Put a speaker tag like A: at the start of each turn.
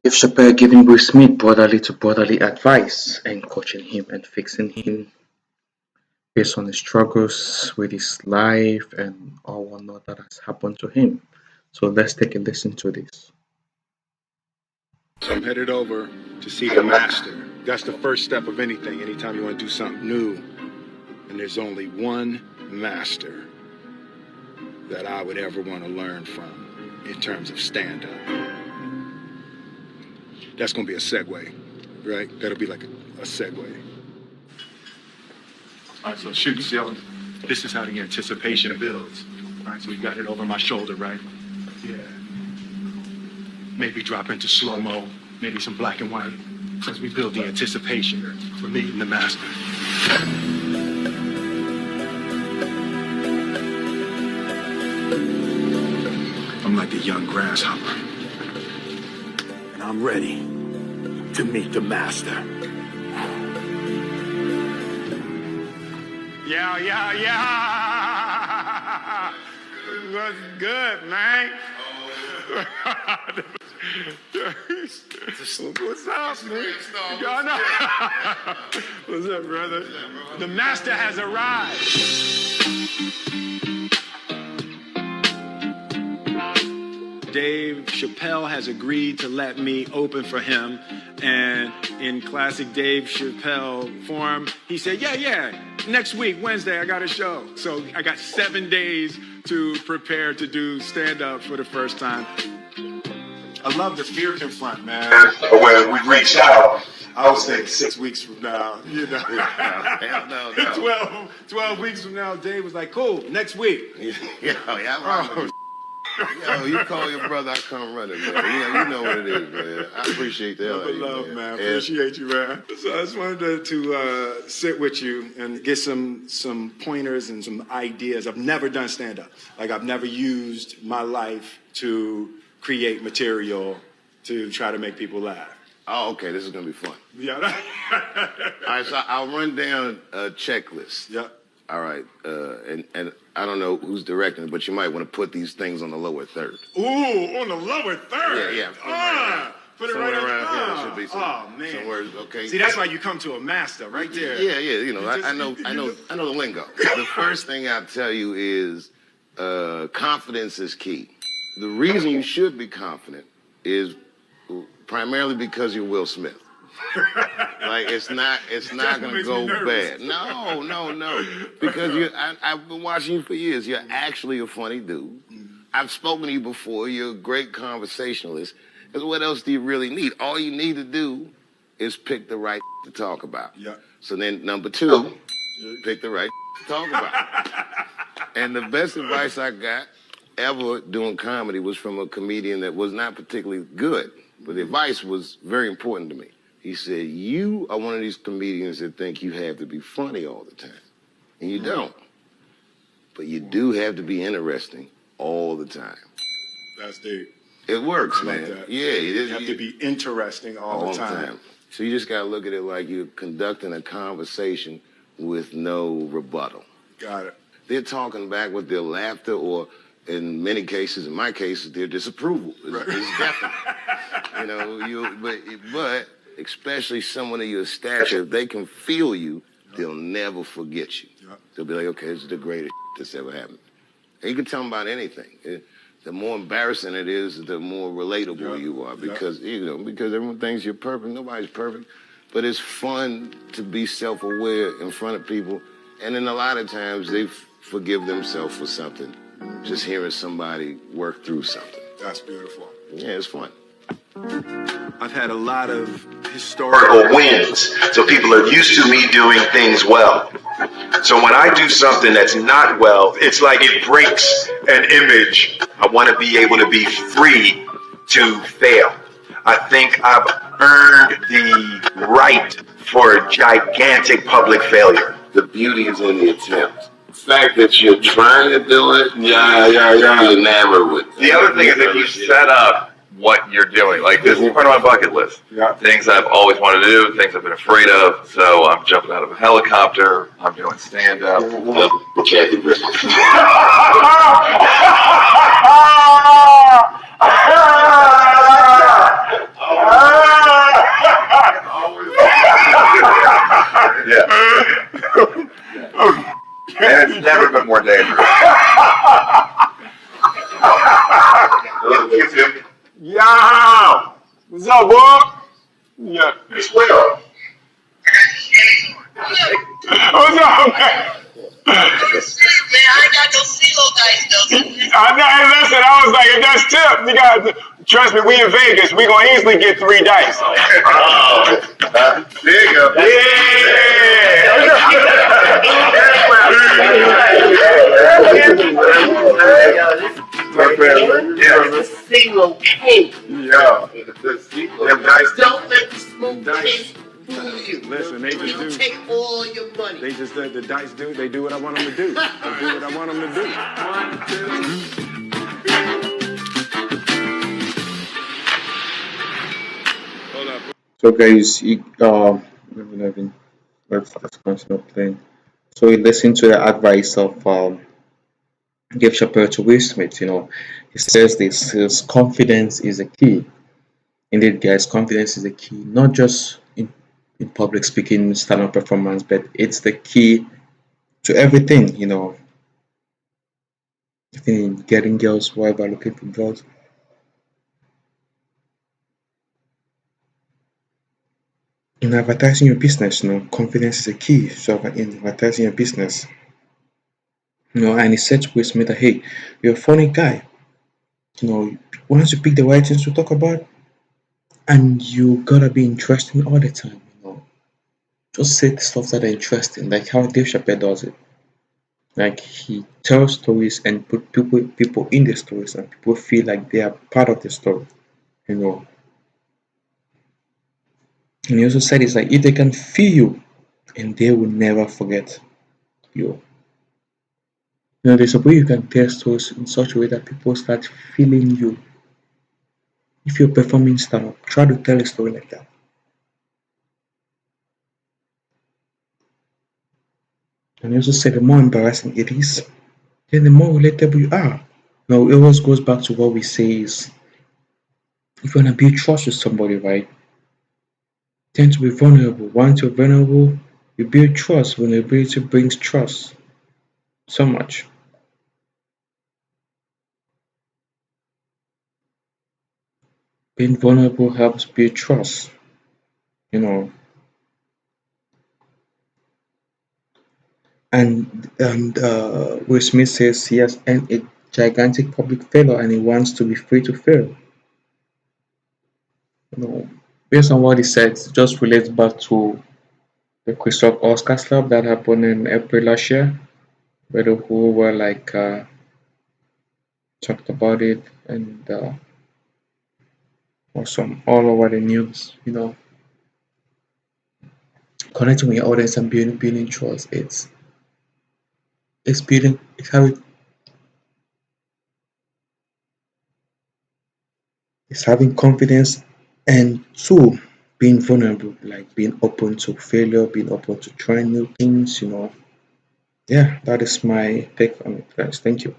A: If Chappelle giving Will Smith brotherly to brotherly advice and coaching him and fixing him based on his struggles with his life and all whatnot that has happened to him. So let's take a listen to this.
B: So I'm headed over to see the master. That's the first step of anything, anytime you want to do something new. And there's only one master that I would ever want to learn from in terms of stand-up. That's going to be a segue, right? That'll be like a segue. All right, so shoot, so this is how the anticipation builds. All right, so we got it over my shoulder, right? Yeah. Maybe drop into slow-mo, maybe some black and white, as we build the anticipation for meeting the master. I'm like a young grasshopper, and I'm ready to meet the master. Yeah. What's good, man? What's up, man? Y'all know. What's up, brother? The master has arrived. Dave Chappelle has agreed to let me open for him, and in classic Dave Chappelle form, he said, yeah, next week, Wednesday, I got a show. So I got 7 days to prepare to do stand-up for the first time. I love the fear confront, man. When we reached out, I was thinking 6 weeks from now, you know. No. 12 weeks from now, Dave was like, cool, next week.
C: Yo, you call your brother, I come running, man. You know what it is, man. I appreciate that.
B: Love, man. Appreciate you, man. So I just wanted to sit with you and get some pointers and some ideas. I've never done stand-up. Like, I've never used my life to create material to try to make people laugh.
C: Oh, okay. This is going to be fun.
B: Yeah.
C: All right, so I'll run down a checklist.
B: Yep.
C: All right. And I don't know who's directing it, but you might want to put these things on the lower third.
B: Ooh, on the lower third?
C: Yeah.
B: Put it
C: somewhere
B: right
C: around here.
B: on.
C: Should be somewhere, okay.
B: See, that's why you come to a master right there.
C: Yeah. You know, I know the lingo. The first thing I'll tell you is confidence is key. The reason you should be confident is primarily because you're Will Smith. Like it's not gonna go bad. No. Because I've been watching you for years. You're actually a funny dude. I've spoken to you before. You're a great conversationalist. Because what else do you really need? All you need to do is pick the right to talk about.
B: Yeah.
C: So then number 2, pick the right to talk about. And the best advice I got ever doing comedy was from a comedian that was not particularly good, but the advice was very important to me. He said, you are one of these comedians that think you have to be funny all the time. And you don't. But you do have to be interesting all the time.
B: That's deep.
C: It works, man.
B: That.
C: Yeah, it is.
B: You have to be interesting all the time.
C: So you just got to look at it like you're conducting a conversation with no rebuttal.
B: Got it.
C: They're talking back with their laughter or, in many cases, in my cases, their disapproval. It's definite. But especially someone of your stature, if they can feel you, they'll never forget you. Yep. They'll be like, okay, this is the greatest that's ever happened. And you can tell them about anything. The more embarrassing it is, the more relatable you are because everyone thinks you're perfect. Nobody's perfect. But it's fun to be self-aware in front of people. And then a lot of times they forgive themselves for something. Just hearing somebody work through something.
B: That's beautiful.
C: Yeah, it's fun.
B: I've had a lot of historical
D: wins, so people are used to me doing things well. So when I do something that's not well, it's like it breaks an image. I want to be able to be free to fail. I think I've earned the right for gigantic public failure.
C: The beauty is in the attempt. The fact that you're trying to do it, you're enamored with it.
E: The other thing is that you set up what you're doing. Like, this is part of my bucket list.
B: Yeah.
E: Things I've always wanted to do, things I've been afraid of. So I'm jumping out of a helicopter. I'm doing stand-up. never been more dangerous.
F: Yeah. What's up, boy? Yeah.
D: It's Will.
F: What's up, man?
G: Man, I ain't got no CeeLo dice though.
F: I know. Hey, listen, I was like, if that's tip, you got. Trust me, we in Vegas. We gonna easily get 3 dice.
D: Oh, there you go.
G: The CeeLo cake.
F: Yeah.
D: Them dice.
G: Don't let the smoke taste fool you.
B: Listen, they just
G: They'll
B: do.
G: take all your money.
B: They just let the dice do. They do what I want them to do. They do what I want them to do. 1, 2. Hold up.
A: So guys, let's continue playing. So he listened to the advice of Dave Chappelle to Will Smith. He says this: his confidence is a key. Indeed, guys, confidence is a key, not just in public speaking, stand-up performance, but it's the key to everything. Even in getting girls, whatever, looking for girls. In advertising your business, confidence is a key. So in advertising your business, and he said to Will Smith, "Hey, you're a funny guy. Once you pick the right things to talk about, and you gotta be interesting all the time. Just say the stuff that are interesting, like how Dave Chappelle does it. Like he tells stories and put people in the stories, and people feel like they are part of the story. You know. And he also said it's like if they can feel you, and they will never forget you. There's a way you can tell stories in such a way that people start feeling you. If you're performing stand-up, try to tell a story like that. And he also said the more embarrassing it is, then the more relatable you are. Now, it always goes back to what we say is if you want to build trust with somebody, right? Tend to be vulnerable. Once you're vulnerable, you build trust. Vulnerability brings trust so much. Being vulnerable helps build trust, you know. And Will Smith says he has earned a gigantic public failure and he wants to be free to fail. Based on what he said, it just relates back to the Christoph Oscar slap that happened in April last year, where the who were like talked about it and awesome all over the news. Connecting with your audience and building trust. It's building it's having confidence and two being vulnerable, like being open to failure, being open to trying new things. Yeah, that is my take on it, guys. Thank you.